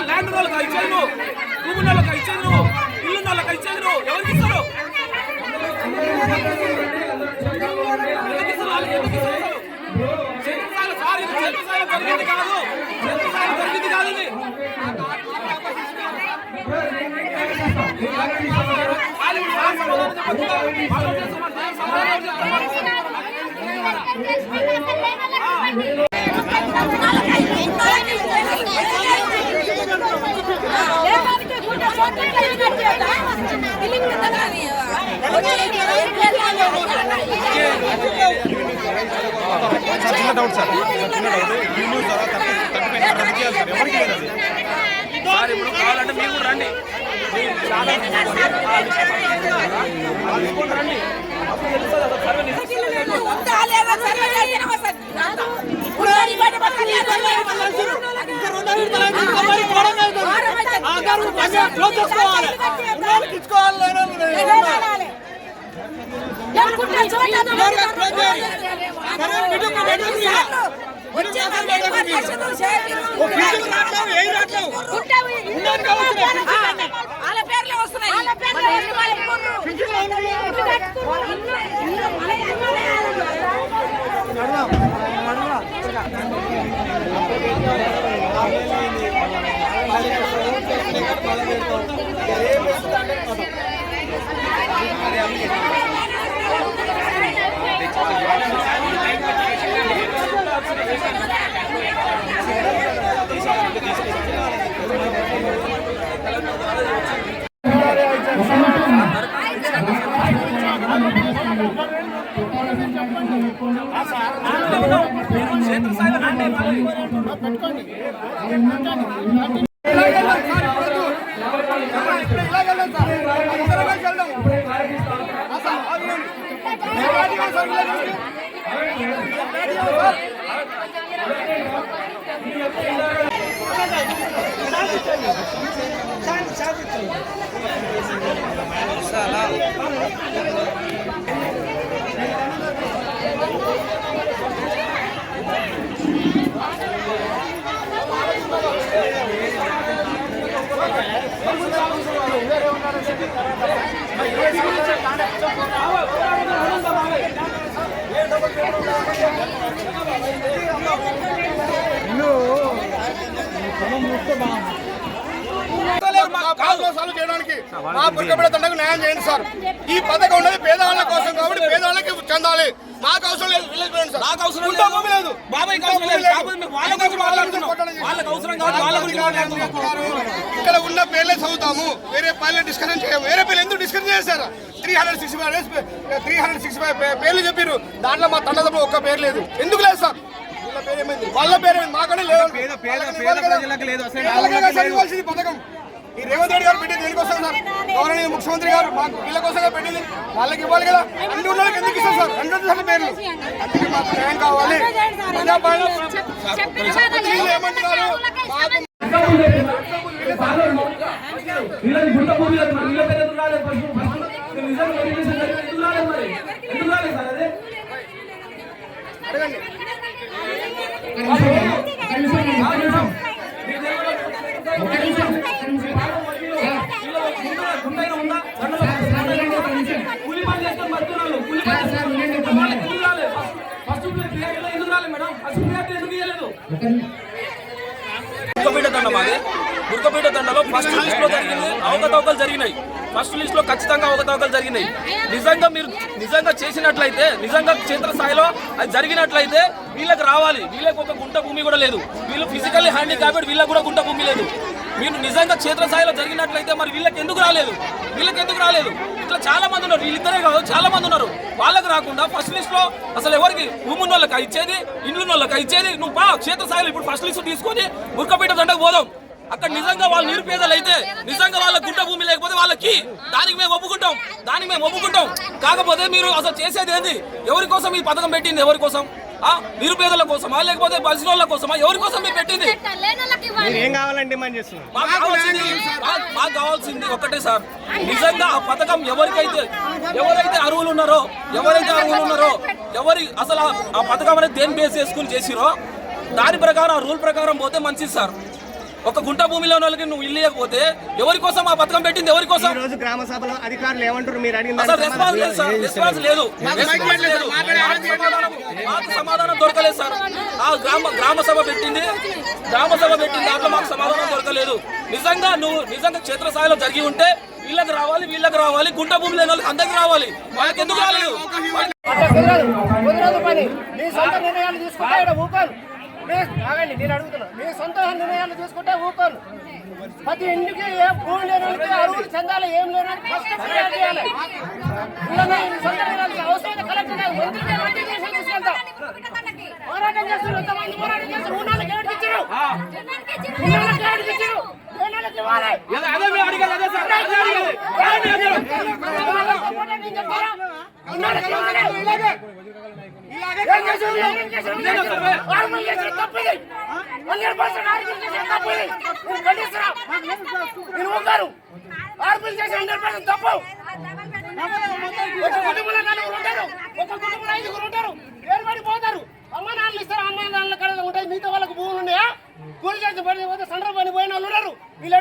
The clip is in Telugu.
ల్యాండ్ వాళ్ళకి ఇచ్చేది నువ్వు, భూమి వాళ్ళకి ఇచ్చేది నువ్వు, ఇల్లు వాళ్ళకి ఇచ్చేది నువ్వు, ఎవరికి ఇస్తారు? జరిగింది కాదు, జరిగింది కాదు ఇది. చిన్న డౌట్ సార్, సార్ ఇప్పుడు కావాలంటే మీరు కూడా రండి, రండి. చేయడానికి మా పుట్టబిడ్డ తండకు న్యాయం చేయండి సార్. ఈ పథకం ఉన్నది పేదవాళ్ళ కోసం కాబట్టి పేదవాళ్ళకి చెందాలి. మాకు అవసరం లేదు, సార్. నాకు అవసరం లేదు, ఇక్కడ ఉన్న పేర్లే చదువుతాము, వేరే పేర్లే డిస్కషన్ చేయము. వేరే పేర్లు ఎందుకు డిస్కషన్ చేశారు? 365 పేర్లు చెప్పారు, దాంట్లో మా తండ్రి ఒక్క పేరు లేదు. ఎందుకు లేదు సార్? వాళ్ళ పేరు మాకనే లేదు. పథకం ఈ రేవంత్ రెడ్డి గారు పెట్టింది దేనికోసం సార్? గౌరవనీయ ముఖ్యమంత్రి గారు మాకు వీళ్ళ కోసంగా పెట్టింది, వాళ్ళకి ఇవ్వాలి కదా. అన్ని ఉన్న వాళ్ళకి ఎందుకు ఇస్తారు సార్? 100 పేర్లు. అందుకే మాకు న్యాయం కావాలి. ఏమంటున్నారు? గుర్కపేట దండలో ఫస్ట్ లిస్ట్ లో జరిగింది అవకతవకలు జరిగినాయి. ఫస్ట్ లిస్ట్ లో ఖచ్చితంగా అవకతవకలు జరిగినాయి. నిజంగా మీరు చేసినట్లయితే, నిజంగా క్షేత్రస్థాయిలో అది జరిగినట్లయితే వీళ్ళకి రావాలి. వీళ్ళకి ఒక గుంట భూమి కూడా లేదు. వీళ్ళు ఫిజికల్లీ హ్యాండిక్యాప్డ్, వీళ్ళకి కూడా గుంట భూమి లేదు. మీరు నిజంగా క్షేత్రస్థాయిలో జరిగినట్లయితే మరి వీళ్ళకి ఎందుకు రాలేదు ఇట్లా చాలా మంది ఉన్నారు, వీళ్ళిద్దరే కాదు చాలా మంది ఉన్నారు. వాళ్ళకి రాకుండా ఫస్ట్ లిస్ట్ లో అసలు ఎవరికి భూమి ఉన్న వాళ్ళకి ఇచ్చేది, ఇండ్లు ఉన్న వాళ్ళకి ఇచ్చేది. నువ్వు బా క్షేత్రస్థాయిలో ఇప్పుడు ఫస్ట్ లిస్ట్ తీసుకొని బుర్కపేట దండకు పోదాం. అక్కడ నిజంగా వాళ్ళు నిరుపేదలు అయితే, నిజంగా వాళ్ళ గుంట భూమి లేకపోతే వాళ్ళకి దానికి మేము ఒప్పుకుంటాం. కాకపోతే మీరు అసలు చేసేది ఏంది? ఎవరి కోసం ఈ పథకం పెట్టింది? ఎవరి కోసం? నిరుపేదల కోసమా లేకపోతే బలిసిన కోసమా? ఎవరి కోసం మీరు పెట్టింది? మాకు కావాల్సింది ఒక్కటే సార్, నిజంగా ఆ పథకం ఎవరైతే అర్హులు ఉన్నారో ఎవరి అసలు ఆ పథకం అనేది దేని బేస్ చేసుకుని చేసిరో దాని ప్రకారం ఆ రూల్ ప్రకారం పోతే మంచిది సార్. ఒక గుంట భూమిలో వాళ్ళకి నువ్వు ఇల్లు ఇవ్వకపోతే ఎవరి కోసం ఆ పథకం పెట్టింది? ఎవరి కోసం? రోజు గ్రామ సభలో అధికారులు ఏమంటారు? మీరు రెస్పాన్స్ లేదు. మాకు సమాధానం దొరకలేదు సార్. ఆ గ్రామ సభ పెట్టింది దాంట్లో మాకు సమాధానం దొరకలేదు. నిజంగా క్షేత్రస్థాయిలో జరిగి ఉంటే వీళ్ళకి రావాలి, గుంట భూమి లేని వాళ్ళకి అందరికి రావాలి. వాళ్ళకి ఎందుకు రాలేదు? నేను అడుగుతున్నా, మీ సొంత నిర్ణయాలు తీసుకుంటే ఊకోను. ప్రతి ఇంటికి ఏ భూమి లేని అరువులు చెందాలి, ఏం లేని ఫస్ట్ ఫిర్యాదు చేయాలి. సొంత నిర్ణయాలు అవసరం కలెక్టర్ మంత్రి తీసుకెళ్తాం. పోరాటం చేస్తున్నారు, ఎంతమంది పోరాటం చేస్తారు. ఉన్నాళ్ళకి ఏడు ఇచ్చారు, పోతారు. అమ్మ నాన్నలు ఇస్తారు, అమ్మ నాన్నల కడ ఉంటాయి. మిగతా వాళ్ళకి భూములు ఉన్నాయా? కూలి చేసి పడి పోతే సండ్ర పని పోయిన వాళ్ళు ఉన్నారు. వీళ్ళు